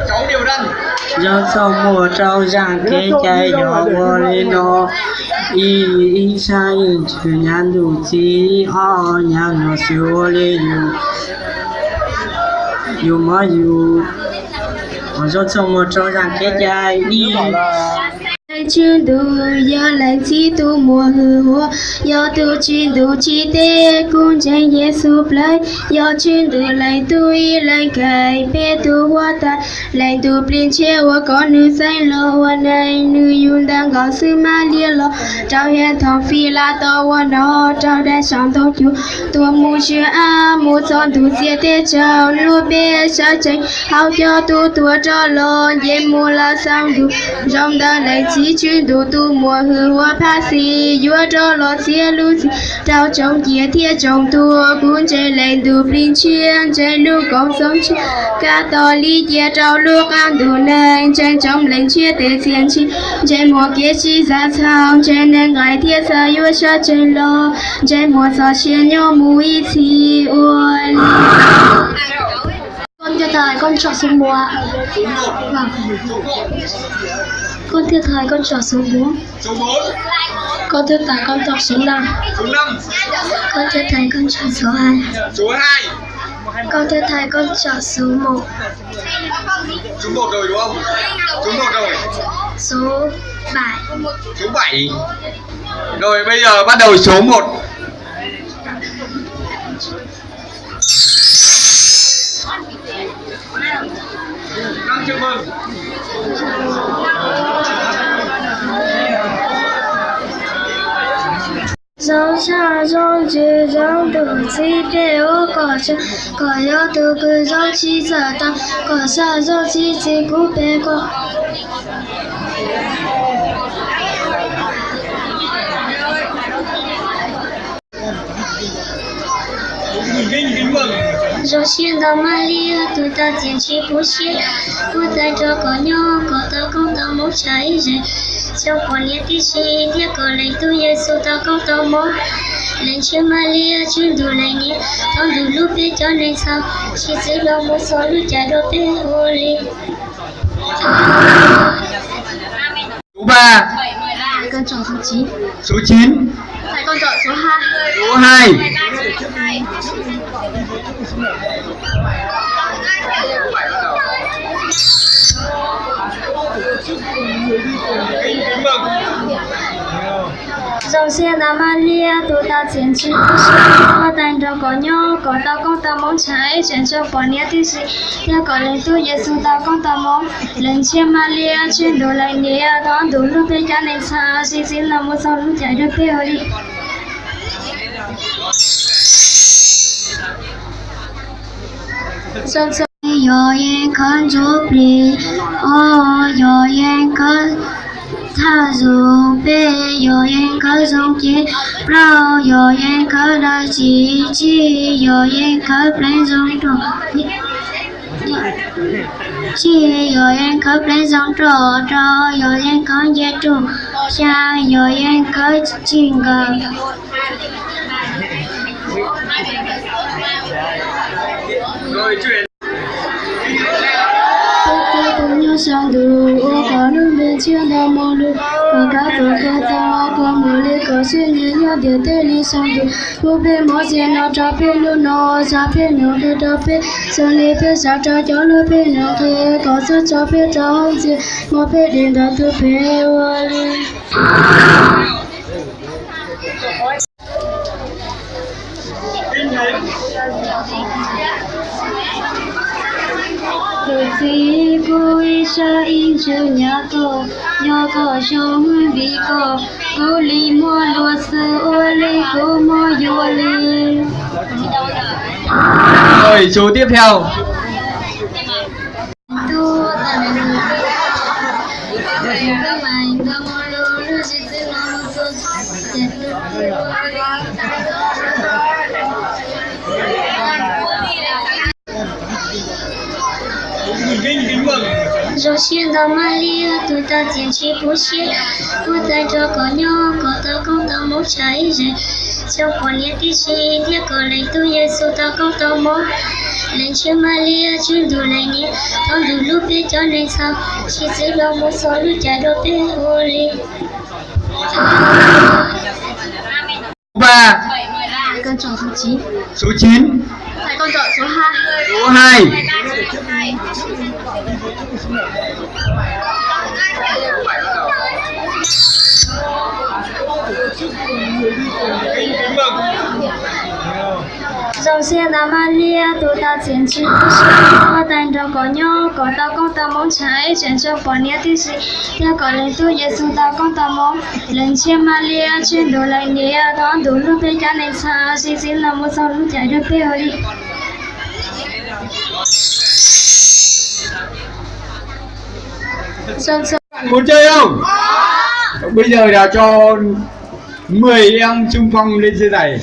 cháu điều răn do sau mùa trâu giang kế chạy gió vô lên nó y sai chữ nhàn đủ chi ho nhàn nó siêu lên dù mà dù do sau mùa trâu giang kế chạy đi chuyên đủ giờ lại chỉ tu mùa hư hoa giờ tu chuyên đủ chi tế cũng chẳng Giêsu plei giờ chuyên đủ lại tu y lại cài bé tu hoa ta lại tu plin che hoa có nữ say lo hoa này nữ yun đang gọi sư ma lia lo trao hiện thọ phi la to hoa nó trao đại sáng thọ chu tua mu chưa a mu chọn tu chia tế trao lu bé sa tranh hao cho tu tua cho lo dễ mu la sang đủ trong đó lại chỉ chuyên đủ tu mùa hư hoa pa si vua cho lo chia lu trao trong kia thiên trong tua cuốn chạy lên đủ linh chuyên chạy lu công sống chuyên cả to lý kia trao lu ăn đủ nên chạy trong lên chuyên để tiền chi chạy mùa kia chi ra thao chạy nên ngày thiên sa vua cho chạy lo chạy mùa sa chuyên nhau mũi chi uốn con thiên thời con chọn số mùa con thiên thời con chọn số 4 con thiên tài con chọn số 5 con thiên thời con chọn số 2 con thiên thời con chọn số 1 số 1 rồi đúng không? Số 1 rồi. Số 7. Số 7. Rồi bây giờ bắt đầu số 1. Năm chúc mừng. Dẫu xa dẫu chứ dẫu đủ chi đều có yếu từ cứ dẫu chi giờ ta có xa dẫu chi chỉ cú bê có dẫu xin đó Maria tụi ta tiền chi bố xin bố tay cho có nhau có ta không ta muốn cháy rồi trong quan niệm tí chi tiếc có lệnh tu Giêsu ta không tao mong lệnh cho Maria chuyên đủ lệnh nhé thằng đủ lúc biết cho nên sao chỉ giữ lo một số lúc trả đồ bé holy Số 3. Con chọn số 9. Số 9. Thầy con chọn số 2. Số 2. Dòng xe là Maria, tụi ta chiến trí bố sĩ hoa tành trong có nhau, có ta con ta mong cháy chuyển trong có nhé tí sĩ theo có lệnh tu Giêsu ta con ta mong lệnh xe Maria chuyên đồ lệnh nhé đón đủ lúc bên cha nên xa xin là một sau lúc chạy được theo đi dòng xe yo yên khăn giúp đi yo yên khăn tha dù bê yo yên khăn giống chế rao yo yên khăn đa chỉ yo yên khăn lên giống trò chi yo yên khăn lên giống trò yo yên khăn dễ trù cha yo yên khăn chinh gà Rồi chuyển. Cùng nhau sang đủ có nước bên trên đào màu lục có cá tổ cơ ta có mùa lê có xuyên nhẹ nhau để tê ly sang đủ bố bê mỏ xe nó trả bê lưu nó trả bê nó bê trả bê sang lê bê trả cho lô bê nó thê có rất cho bê trả hông dê mỏ bê đến đã tư bê hoa lê từ khi cô sa in chữ nhà cô sống bị cô li mua lúa sữa ô li cô mua vô li Rồi số tiếp theo. Rồi xin đó Maria tụi ta tiền chi bố xin bố tay cho có nhau có ta không ta muốn cháy rồi Trong con nhé tí chi Tia có lệnh tu Giêsu ta con tao mô Lệnh chưa Maria chuyên đủ lệnh nhé Con đủ lúc biết cho nên sao Chỉ giữ lòng một số lúc chạy đô bê holy. Và Con chọn số 9. số 9. Phải con chọn số 2. Số 2. Dòng xe là Maria, tôi ta chiến trí Có tàn trong có nhau, có ta con ta mong trái Chuyển cho quả nhé tí sĩ Theo có lệnh tôi Giêsu ta con ta mong Lệnh chia Maria, chuyên đồ lệnh nhé Đón đủ lúc bê cha này xa xin là một sau lúc chạy được bê hồi đi. Muốn chơi không? Bây giờ là cho 10 em xung phong lên xe giày.